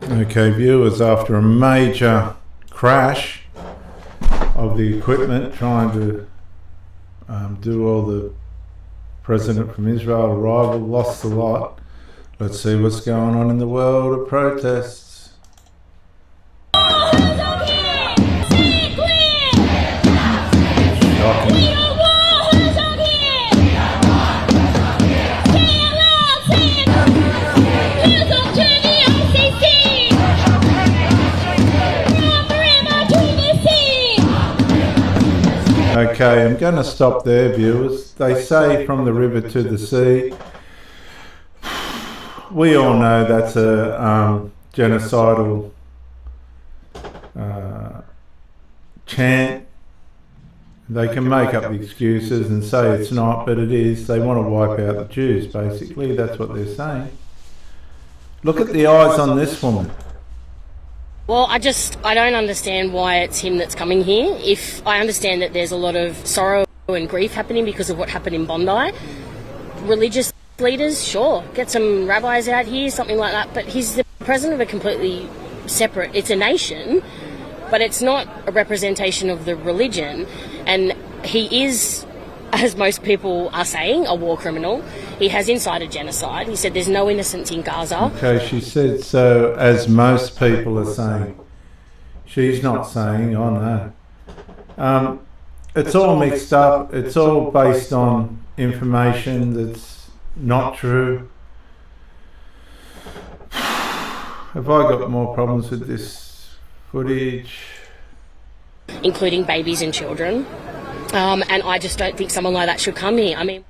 Okay, viewers, after a major crash of the equipment trying to do all the president from Israel arrival, lost a lot. Let's see what's going on in the world of protests. Shocking. Okay, I'm going to stop there, viewers. They say from the river to the sea. We all know that's a genocidal chant. They can make up the excuses and say it's not, but it is. They want to wipe out the Jews, basically. That's what they're saying. Look at the eyes on this woman. Well, I don't understand why it's him that's coming here. If I understand that there's a lot of sorrow and grief happening because of what happened in Bondi. Religious leaders, sure, get some rabbis out here, something like that, but he's the president of a completely separate, it's a nation, but it's not a representation of the religion, and he is, as most people are saying, a war criminal. He has incited genocide. He said there's no innocents in Gaza. Okay, she said so, as most people are saying. She's not saying, oh no. It's all mixed up. It's all based on information that's not true. Have I got more problems with this footage? Including babies and children. And I just don't think someone like that should come here. I mean...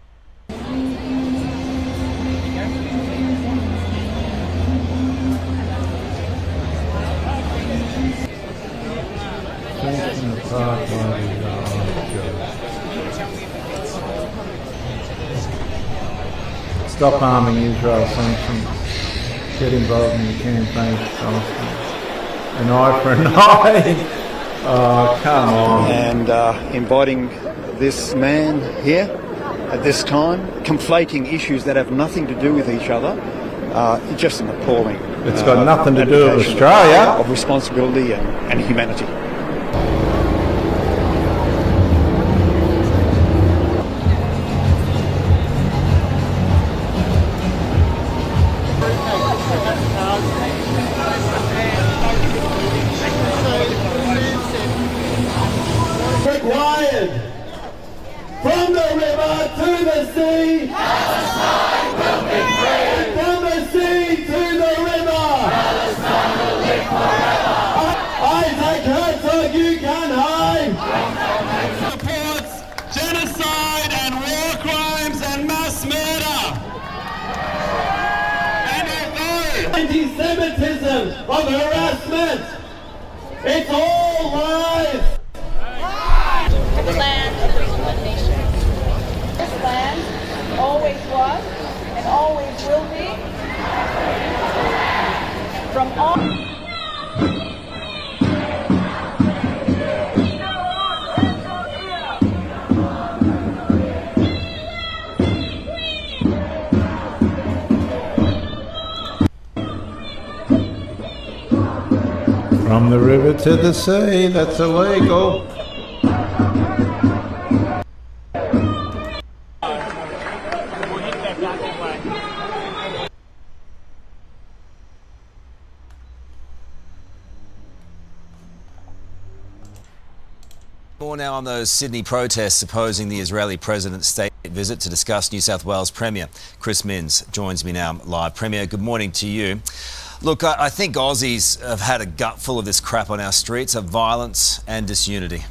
Stop arming Israel sanctions. Get involved in the campaign. An eye for an eye. Oh, come on. And inviting this man here at this time, conflating issues that have nothing to do with each other, just an appalling. It's got nothing to do with Australia. Of responsibility and humanity. Required from the river to the sea, Palestine will be free. From the sea to the river, Palestine will live forever. Isaac Herzog, you can hide. Supports genocide and war crimes and mass murder. And although anti-Semitism of harassment, it's all lies. The land of one nation. This land always was and always will be from all. From the river to the sea, that's illegal. More now on those Sydney protests opposing the Israeli president's state visit. To discuss, New South Wales Premier Chris Minns joins me now live. Premier, good morning to you. Look, I think Aussies have had a gut full of this crap on our streets, of violence and disunity.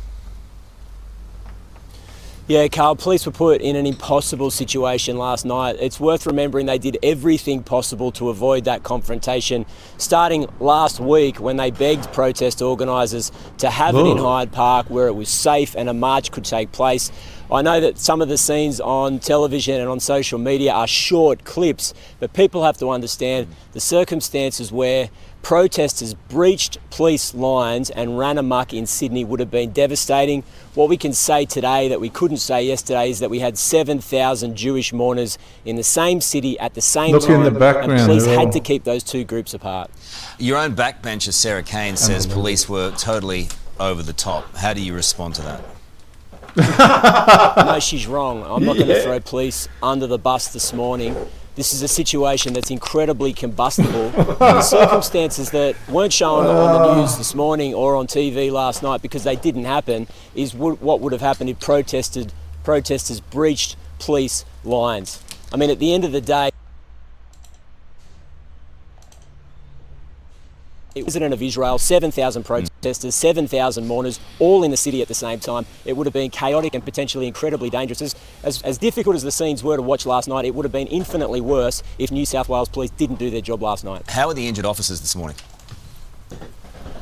Yeah, Carl, police were put in an impossible situation last night. It's worth remembering they did everything possible to avoid that confrontation, starting last week when they begged protest organisers to have it in Hyde Park where it was safe and a march could take place. I know that some of the scenes on television and on social media are short clips, but people have to understand the circumstances where protesters breached police lines and ran amok in Sydney would have been devastating. What we can say today that we couldn't say yesterday is that we had 7,000 Jewish mourners in the same city at the same Look time, in the background, and police they're all- had to keep those two groups apart. Your own backbencher, Sarah Kane, says police were totally over the top. How do you respond to that? No, she's wrong. I'm not going to throw police under the bus this morning. This is a situation that's incredibly combustible. The circumstances that weren't shown on the news this morning or on TV last night because they didn't happen is what would have happened if protesters breached police lines. I mean, at the end of the day, the President of Israel, 7,000 protesters, 7,000 mourners, all in the city at the same time. It would have been chaotic and potentially incredibly dangerous. As difficult as the scenes were to watch last night, it would have been infinitely worse if New South Wales Police didn't do their job last night. How are the injured officers this morning?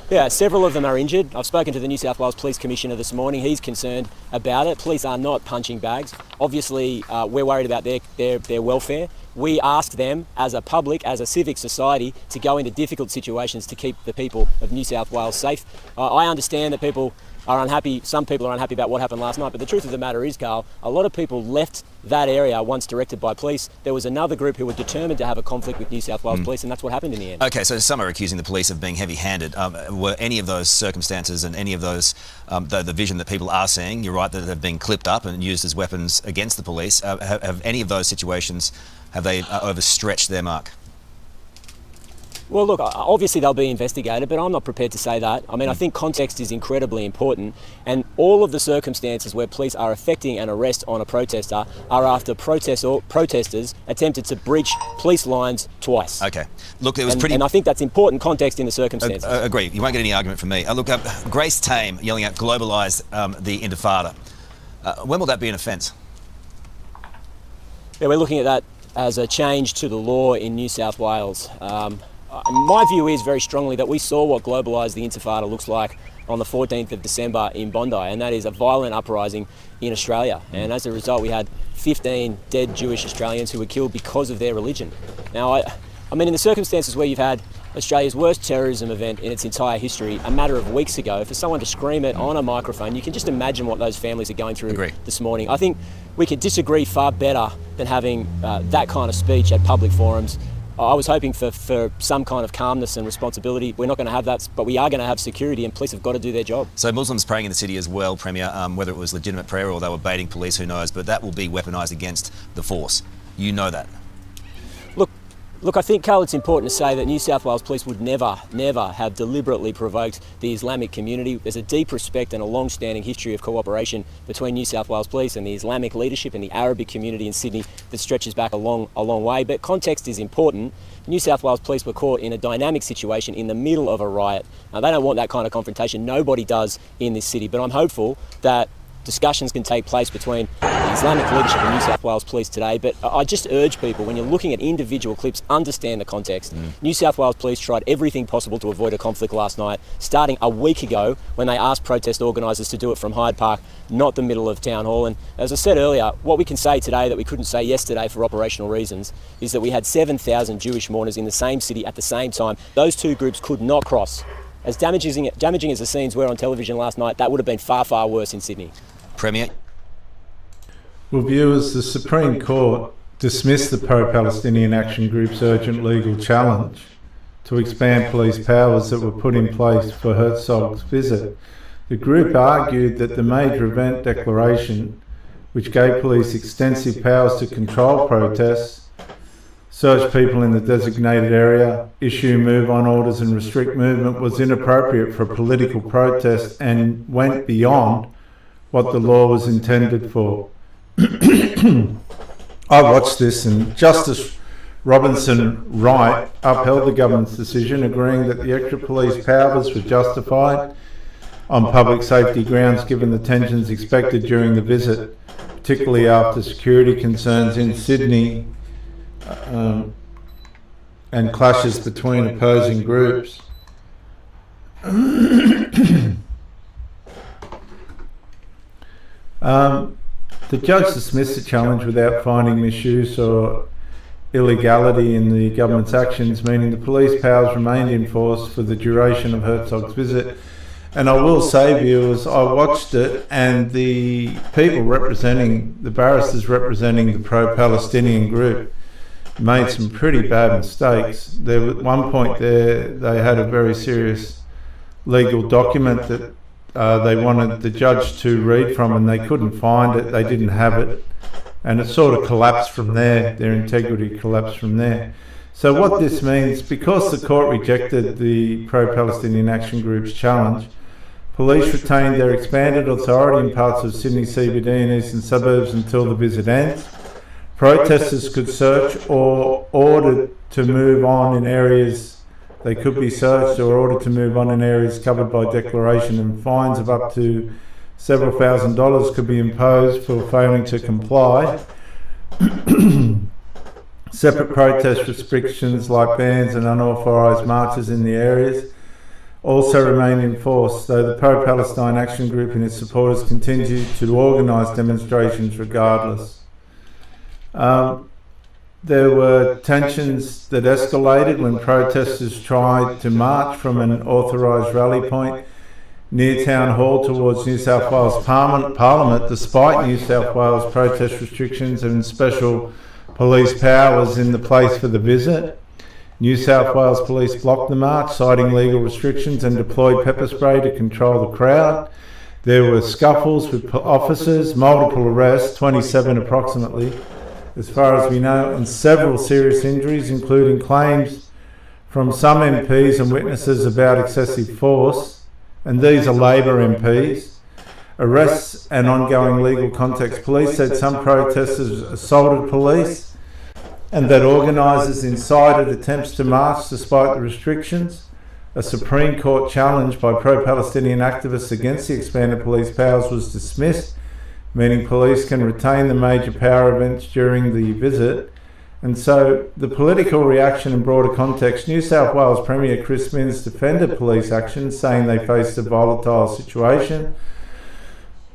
Yeah, several of them are injured. I've spoken to the New South Wales Police Commissioner this morning. He's concerned about it. Police are not punching bags. Obviously, we're worried about their welfare. We ask them as a public, as a civic society, to go into difficult situations to keep the people of New South Wales safe. I understand that people are unhappy, some people are unhappy about what happened last night, but the truth of the matter is, Carl, a lot of people left that area once directed by police. There was another group who were determined to have a conflict with New South Wales Police, and that's what happened in the end. Okay, so some are accusing the police of being heavy-handed. Were any of those circumstances and any of those, the vision that people are seeing, you're right that they've been clipped up and used as weapons against the police, have any of those situations, have they overstretched their mark? Well, look, obviously they'll be investigated, but I'm not prepared to say that. I mean, I think context is incredibly important, and all of the circumstances where police are effecting an arrest on a protester are after protesters attempted to breach police lines twice. Okay. Look, it was pretty... And I think that's important context in the circumstances. Agree. You won't get any argument from me. Look, Grace Tame yelling out globalise the Intifada. When will that be an offence? Yeah, we're looking at that as a change to the law in New South Wales. My view is very strongly that we saw what globalise the Intifada looks like on the 14th of December in Bondi, and that is a violent uprising in Australia. And as a result, we had 15 dead Jewish Australians who were killed because of their religion. Now, I mean, in the circumstances where you've had Australia's worst terrorism event in its entire history a matter of weeks ago, for someone to scream it on a microphone, you can just imagine what those families are going through this morning. I think we could disagree far better than having that kind of speech at public forums. I was hoping for some kind of calmness and responsibility. We're not going to have that, but we are going to have security, and police have got to do their job. So Muslims praying in the city as well, Premier, whether it was legitimate prayer or they were baiting police, who knows, but that will be weaponised against the force. You know that. Look, I think, Carl, it's important to say that New South Wales Police would never have deliberately provoked the Islamic community. There's a deep respect and a long-standing history of cooperation between New South Wales Police and the Islamic leadership and the Arabic community in Sydney that stretches back a long way. But context is important. New South Wales Police were caught in a dynamic situation in the middle of a riot. Now, they don't want that kind of confrontation. Nobody does in this city. But I'm hopeful that discussions can take place between the Islamic leadership and New South Wales Police today, but I just urge people, when you're looking at individual clips, understand the context. New South Wales Police tried everything possible to avoid a conflict last night, starting a week ago when they asked protest organisers to do it from Hyde Park, not the middle of Town Hall. And as I said earlier, what we can say today that we couldn't say yesterday for operational reasons is that we had 7,000 Jewish mourners in the same city at the same time. Those two groups could not cross. As damaging as the scenes were on television last night, that would have been far worse in Sydney. Premier? Well, viewers, the Supreme Court dismissed the pro-Palestinian Action Group's urgent legal challenge to expand police powers that were put in place for Herzog's visit. The group argued that the Major Event Declaration, which gave police extensive powers to control protests, search people in the designated area, issue move-on orders and restrict movement, was inappropriate for political protest and went beyond what the law was intended for. I watched this, and Justice Robinson Wright upheld the government's decision, agreeing that the extra police powers were justified on public safety grounds given the tensions expected during the visit, particularly after security concerns in Sydney and clashes between opposing groups. The judge dismissed the challenge without finding misuse or illegality in the government's actions, meaning the police powers remained in force for the duration of Herzog's visit. And I will say, viewers, I watched it, and the people representing, the barristers representing the pro-Palestinian group, made some pretty bad mistakes. There was one point there, they had a very serious legal document that they wanted the judge to read from, and they couldn't find it, they didn't have it. And it sort of collapsed from there, their integrity collapsed from there. So what this means, because the court rejected the pro-Palestinian Action Group's challenge, police retained their expanded authority in parts of Sydney CBD and eastern suburbs until the visit ends. Protesters could search or ordered to move on in areas, they could be searched or ordered to move on in areas covered by declaration, and fines of up to several $1,000s could be imposed for failing to comply. Separate protest restrictions like bans and unauthorised marches in the areas also remain in force, though the pro-Palestine Action Group and its supporters continue to organise demonstrations regardless. There were tensions that escalated when protesters tried to march from an authorised rally point near Town Hall towards New South Wales Parliament, despite New South Wales protest restrictions and special police powers in the place for the visit. New South Wales police blocked the march, citing legal restrictions, and deployed pepper spray to control the crowd. There were scuffles with officers, multiple arrests, 27 approximately, as far as we know, and several serious injuries, including claims from some MPs and witnesses about excessive force. And these are Labor MPs. Arrests and ongoing legal context. Police said some protesters assaulted police and that organisers incited attempts to march despite the restrictions. A Supreme Court challenge by pro-Palestinian activists against the expanded police powers was dismissed, meaning police can retain the major power events during the visit. And so the political reaction in broader context, New South Wales Premier Chris Minns defended police actions, saying they faced a volatile situation.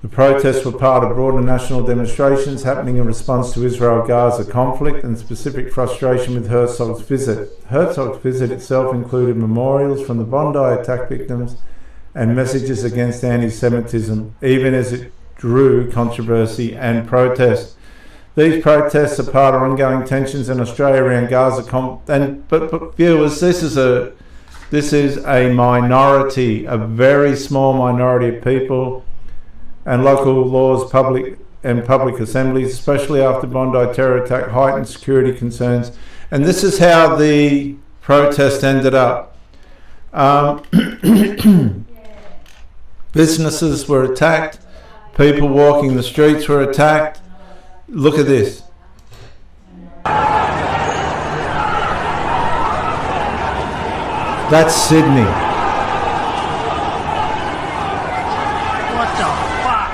The protests were part of broader national demonstrations happening in response to Israel-Gaza conflict and specific frustration with Herzog's visit. Herzog's visit itself included memorials from the Bondi attack victims and messages against anti-Semitism, even as it drew controversy and protest. These protests are part of ongoing tensions in Australia around Gaza. But viewers, this is a minority, a very small minority of people, and local laws, public assemblies, especially after Bondi terror attack, heightened security concerns. And this is how the protest ended up. Businesses were attacked. People walking the streets were attacked. Look at this. That's Sydney. What the fuck?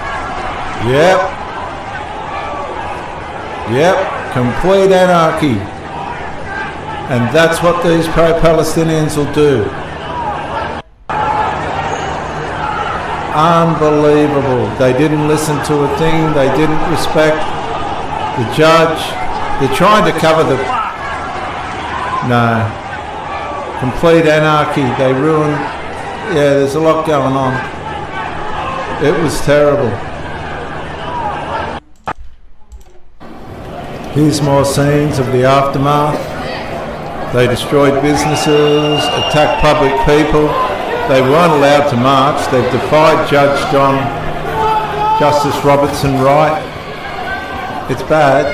Yep, complete anarchy. And that's what these pro-Palestinians will do. Unbelievable. They didn't listen to a thing, they didn't respect the judge. They're trying to cover the... No. Complete anarchy. They ruined... Yeah, there's a lot going on. It was terrible. Here's more scenes of the aftermath. They destroyed businesses, attacked public people. They weren't allowed to march. They've defied Justice Robertson Wright. It's bad.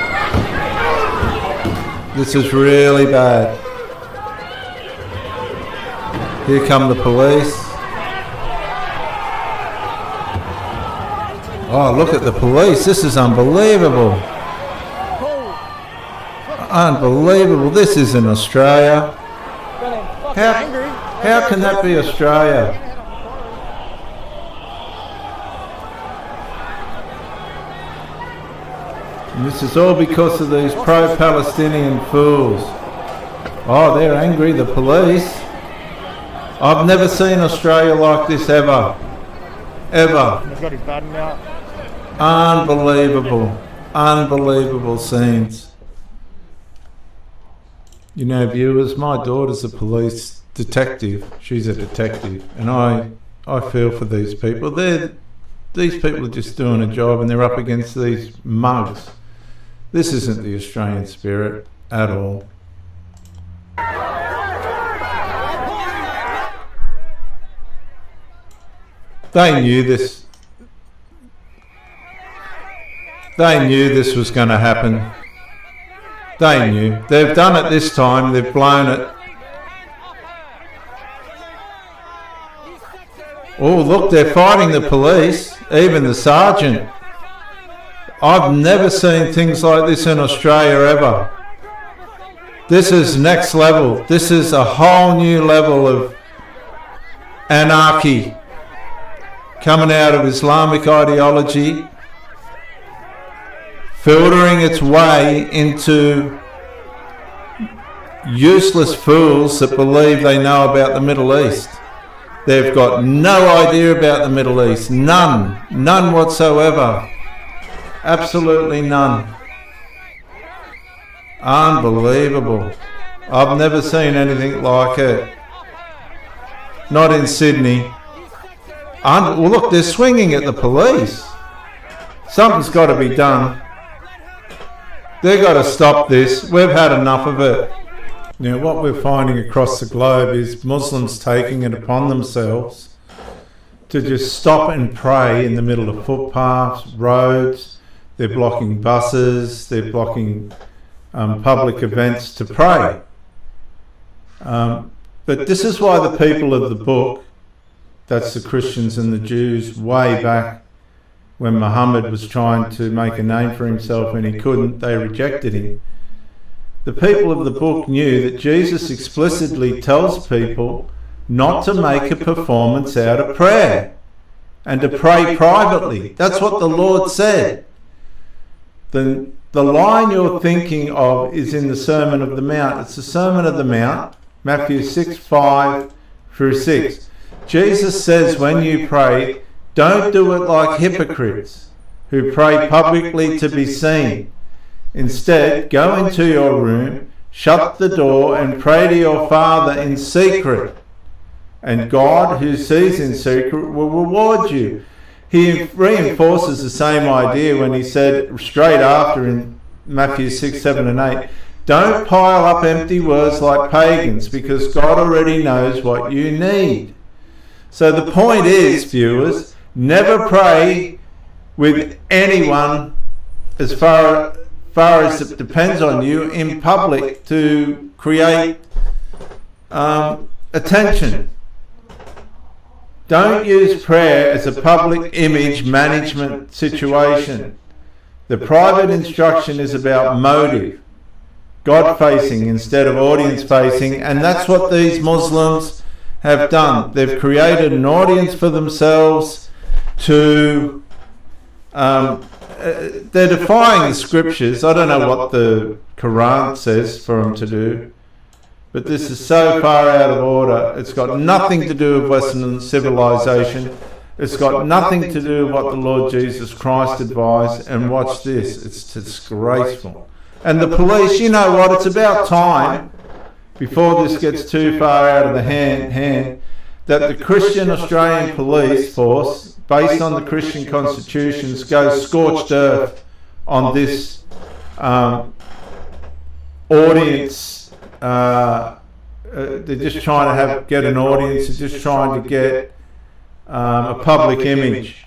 This is really bad. Here come the police. Oh, look at the police. This is unbelievable. Unbelievable. This is in Australia. How can that be Australia? And this is all because of these pro-Palestinian fools. Oh, they're angry, the police. I've never seen Australia like this ever. Ever. He's got his button out. Unbelievable, unbelievable scenes. You know, viewers, my daughter's a police detective. She's a detective, and I feel for these people. These people are just doing a job, and they're up against these mugs. This isn't the Australian spirit at all. They knew this. They knew this was going to happen. They knew. They've done it this time. They've blown it. Oh, look, they're fighting the police, even the sergeant. I've never seen things like this in Australia ever. This is next level. This is a whole new level of anarchy coming out of Islamic ideology, filtering its way into useless fools that believe they know about the Middle East. They've got no idea about the Middle East. None. None whatsoever. Absolutely none. Unbelievable. I've never seen anything like it. Not in Sydney. Well, look, they're swinging at the police. Something's got to be done. They've got to stop this. We've had enough of it. Now, what we're finding across the globe is Muslims taking it upon themselves to just stop and pray in the middle of footpaths, roads. They're blocking buses. They're blocking public events to pray. But this is why the people of the book, that's the Christians and the Jews, way back when Muhammad was trying to make a name for himself and he couldn't, they rejected him. The people of the book knew that Jesus explicitly tells people not to make a performance out of prayer and to pray privately. That's what the Lord said. The line you're thinking of is in the Sermon of the Mount. It's the Sermon of the Mount, Matthew 6, 5 through 6. Jesus says when you pray, don't do it like hypocrites who pray publicly to be seen. Instead, go into your room, shut the door and pray to your Father in secret. And God, who sees in secret, will reward you. He reinforces the same idea when he said straight after in Matthew 6, 7 and 8, don't pile up empty words like pagans because God already knows what you need. So the point is, viewers, never pray with anyone as far as it depends on you in public to create attention. Don't use prayer as a public image management situation. The private instruction is about motive, God-facing instead of audience-facing, and that's what these Muslims have done. They've created an audience for themselves to... they're defying the scriptures. I don't know what the Quran says for them to do, but this is so far out of order. It's got nothing to do with Western civilization. It's got nothing to do with what the Lord Jesus Christ advised. And watch this, it's disgraceful. And the police, you know what, it's about time, before this gets too far out of the hand, that the Christian Australian Police Force, based on the Christian constitutions, go scorched earth on this audience. They're just trying to get an audience. They're just trying to get a public image.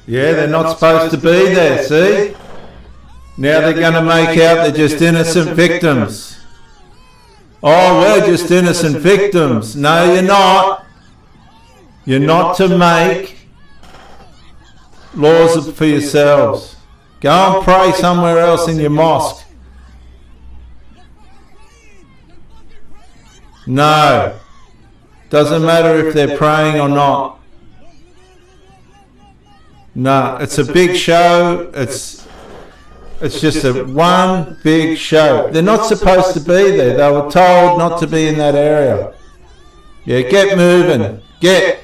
Yeah, they're not supposed to be there, see? Now they're going to make out they're just innocent victims. Oh, we're just innocent victims. No, you're not. You're not to make laws for yourselves. Go and pray somewhere else in your mosque. No. Doesn't matter if they're praying or not. No, it's a big show. It's just a one big show. They're not supposed to be there. They were told not to be in that area. Yeah, get moving. Get.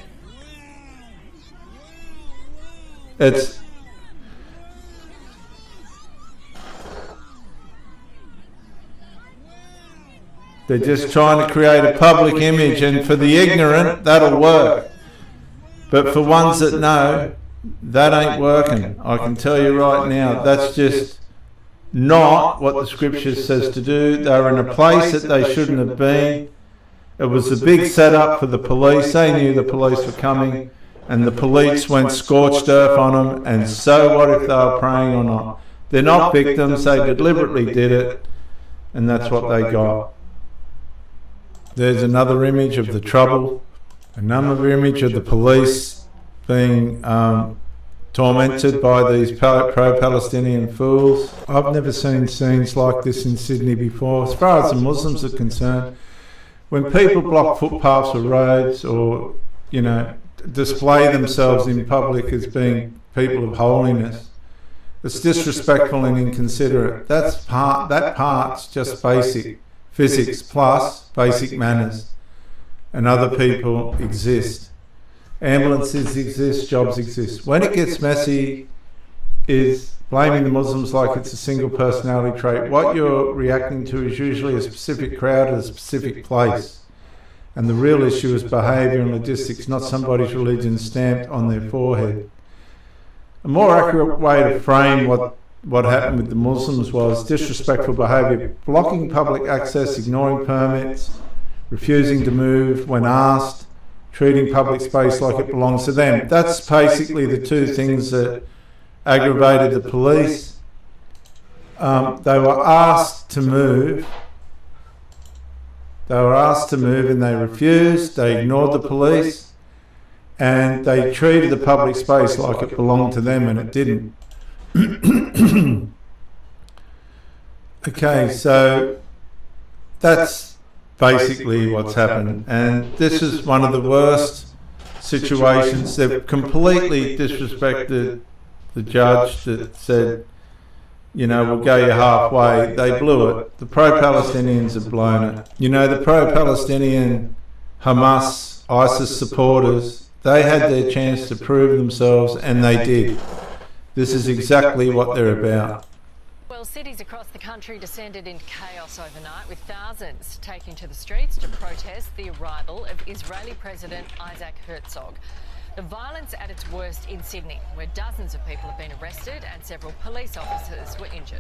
It's... They're just trying to create a public image, and for the ignorant, that'll work. But for ones that know, that ain't working. I can tell you right now, that's just not what the scripture says to do. They were in a place that they shouldn't have been. It was a big setup for the police. They knew the police were coming, and the police went scorched earth on them, and so what if they were praying or not? They're not victims, they deliberately did it, and that's what they got. There's another image of the trouble, another image of the police being tormented by these pro-Palestinian fools. I've never seen scenes like this in Sydney before. As far as the Muslims are concerned, when people block footpaths or roads, or, you know, display themselves in public as being people of holiness, it's disrespectful and inconsiderate. That part's just basic physics plus basic manners, and other people exist. Ambulances exist, jobs exist. When it gets messy is blaming the Muslims like it's a single personality trait. What you're reacting to is usually a specific crowd at a specific place, and the real issue is behaviour and logistics, not somebody's religion stamped on their forehead. A more accurate way to frame what happened with the Muslims was disrespectful behaviour, blocking public access, ignoring permits, refusing to move when asked, treating public space like it belongs to them. That's basically the two things that aggravated the police. They were asked to move. They were asked to move and they refused. They ignored the police, and they treated the public space like it belonged to them, and it didn't. Okay, so that's basically what's happened, and this is one of the worst situations. They've completely disrespected the judge that said, you know, we'll go you halfway. They blew it. The pro-Palestinians have blown it. You know, the pro-Palestinian Hamas, ISIS supporters, they had their chance to prove themselves, and they did. This is exactly what they're about. Well, cities across the country descended into chaos overnight, with thousands taking to the streets to protest the arrival of Israeli President Isaac Herzog. The violence at its worst in Sydney, where dozens of people have been arrested and several police officers were injured.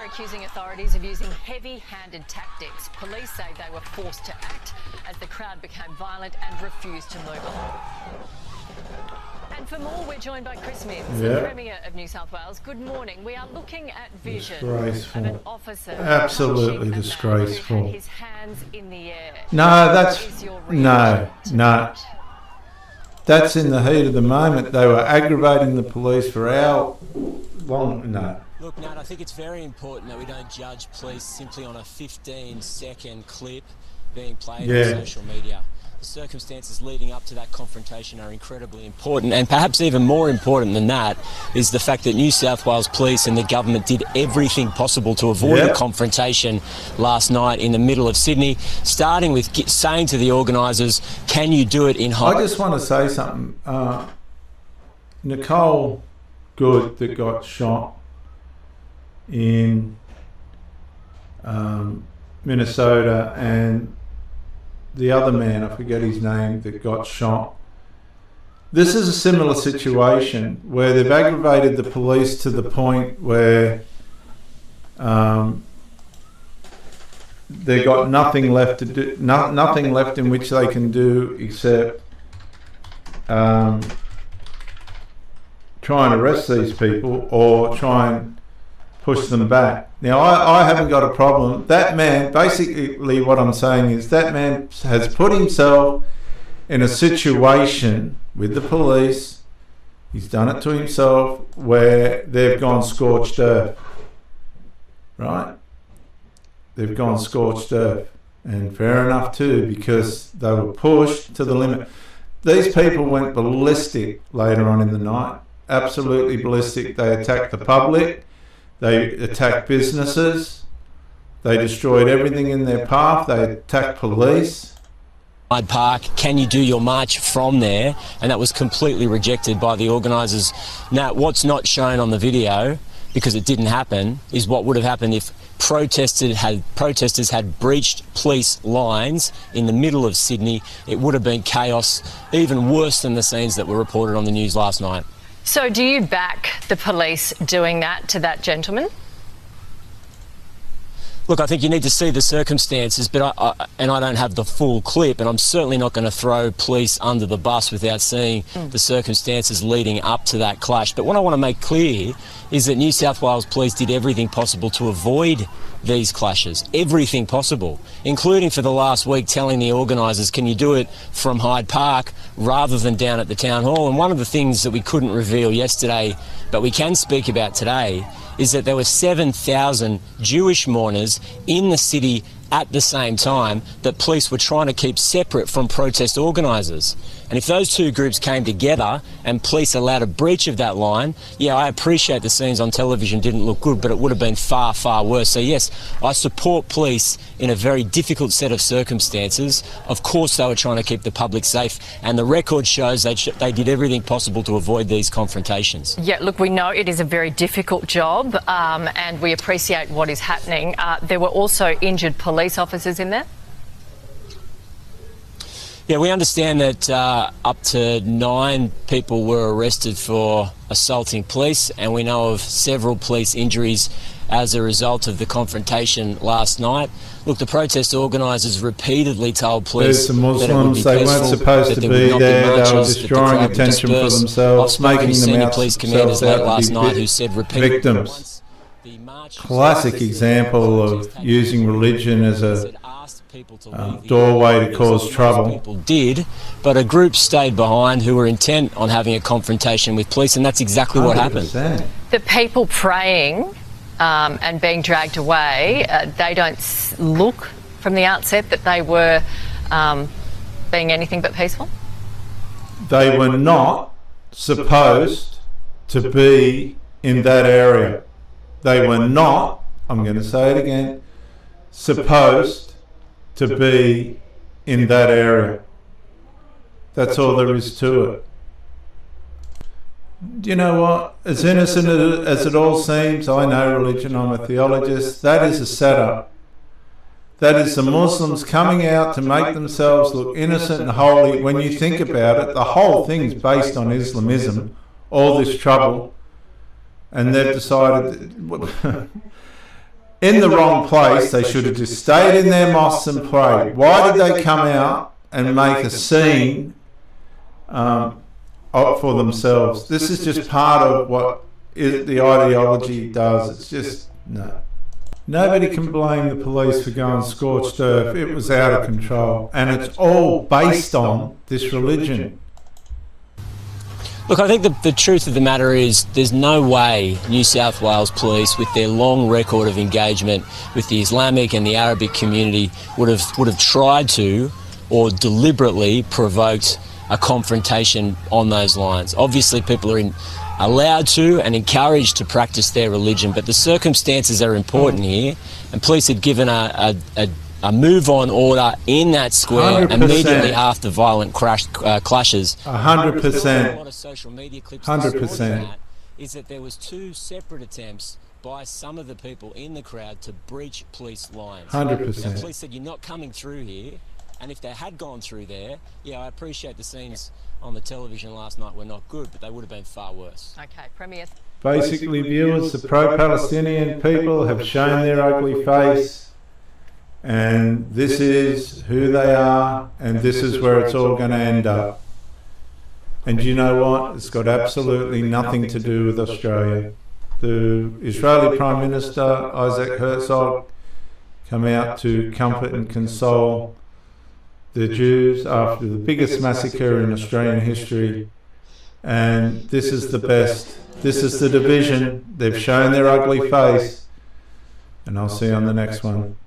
Accusing authorities of using heavy-handed tactics. Police say they were forced to act as the crowd became violent and refused to move on. And for more, we're joined by Chris Minns, the Premier of New South Wales. Good morning. We are looking at vision of an officer. Absolutely disgraceful. Who had his hands in the air. No, that's in the heat of the moment. They were aggravating the police for how long? No. Look, Nat, I think it's very important that we don't judge police simply on a 15-second clip being played on social media. The circumstances leading up to that confrontation are incredibly important, and perhaps even more important than that is the fact that New South Wales Police and the government did everything possible to avoid a confrontation last night in the middle of Sydney, starting with saying to the organisers, can you do it in high... I just want to say something. Nicole Good, that got shot in Minnesota, and the other man, I forget his name, that got shot. This is a similar situation where they've aggravated the police to the point where they've got nothing left to do, nothing left in which they can do except try and arrest these people or try and push them back. Now, I haven't got a problem. That man, basically what I'm saying is that man has put himself in a situation with the police, he's done it to himself, where they've gone scorched earth, right? they've gone scorched earth. And fair enough too, because they were pushed to the limit. These people went ballistic later on in the night, absolutely ballistic. They attacked the public, they attacked businesses, they destroyed everything in their path, they attacked police. Hyde Park, can you do your march from there? And that was completely rejected by the organisers. Now, what's not shown on the video, because it didn't happen, is what would have happened if protesters had breached police lines in the middle of Sydney. It would have been chaos, even worse than the scenes that were reported on the news last night. So do you back the police doing that to that gentleman? Look, I think you need to see the circumstances, but I don't have the full clip, and I'm certainly not going to throw police under the bus without seeing the circumstances leading up to that clash. But what I want to make clear is that New South Wales Police did everything possible to avoid these clashes, everything possible, including for the last week telling the organisers, can you do it from Hyde Park rather than down at the Town Hall? And one of the things that we couldn't reveal yesterday, but we can speak about today, is that there were 7,000 Jewish mourners in the city at the same time that police were trying to keep separate from protest organisers. And if those two groups came together and police allowed a breach of that line, yeah, I appreciate the scenes on television didn't look good, but it would have been far, far worse. So yes, I support police in a very difficult set of circumstances. Of course they were trying to keep the public safe, and the record shows they did everything possible to avoid these confrontations. Yeah, look, we know it is a very difficult job, and we appreciate what is happening. There were also injured police officers in there? Yeah, we understand that up to 9 people were arrested for assaulting police, and we know of several police injuries as a result of the confrontation last night. Look, the protest organisers repeatedly told police There's the that it would be Muslims, they weren't peaceful, supposed that to there be would not there, they were marches, that the destroying crowd would attention for disperse. themselves, I've spoken making to them senior out police commanders themselves late out last to be night who said repeatedly victims. Classic example of using religion as a doorway to cause trouble. People did, but a group stayed behind who were intent on having a confrontation with police, and that's exactly what happened. 100%. The people praying and being dragged away, they don't look from the outset that they were being anything but peaceful? They were not supposed to be in that area. They were not, I'm going to say it again, supposed to be in that area. That's all there is to it. Do you know what? As innocent as it all seems, I know religion, I'm a theologist, that is a setup. That is the Muslims coming out to make themselves look innocent and holy. When you think about it, the whole thing's based on Islamism, all this trouble, and they've decided in the wrong place. They should have just stayed in their mosques and prayed. Why did they come out and make a scene for themselves? This is just part of what the ideology does. It's just, no. Nobody can blame the police for going scorched earth. It was out of control. And it's all based on this religion. Look, I think the truth of the matter is there's no way New South Wales Police, with their long record of engagement with the Islamic and the Arabic community, would have tried to or deliberately provoked a confrontation on those lines. Obviously, people are allowed to and encouraged to practice their religion, but the circumstances are important here, and police had given a move-on order in that square 100%. Immediately after violent clashes. 100%. A lot of social media clips 100%. is that there was 2 separate attempts by some of the people in the crowd to breach police lines. 100%. Now, police said, you're not coming through here, and if they had gone through there, yeah, I appreciate the scenes on the television last night were not good, but they would have been far worse. Okay, Premier. Basically, viewers, the pro-Palestinian people have shown their ugly face, and this is who they are, and this is where it's all going to end up. And you know what? It's got absolutely nothing to do with Australia. The Israeli Prime Minister, Isaac Herzog, come out to comfort and console the Jews after the biggest massacre in Australian history. And this is the best. This is the division. They've shown their ugly face. And I'll see you on the next one.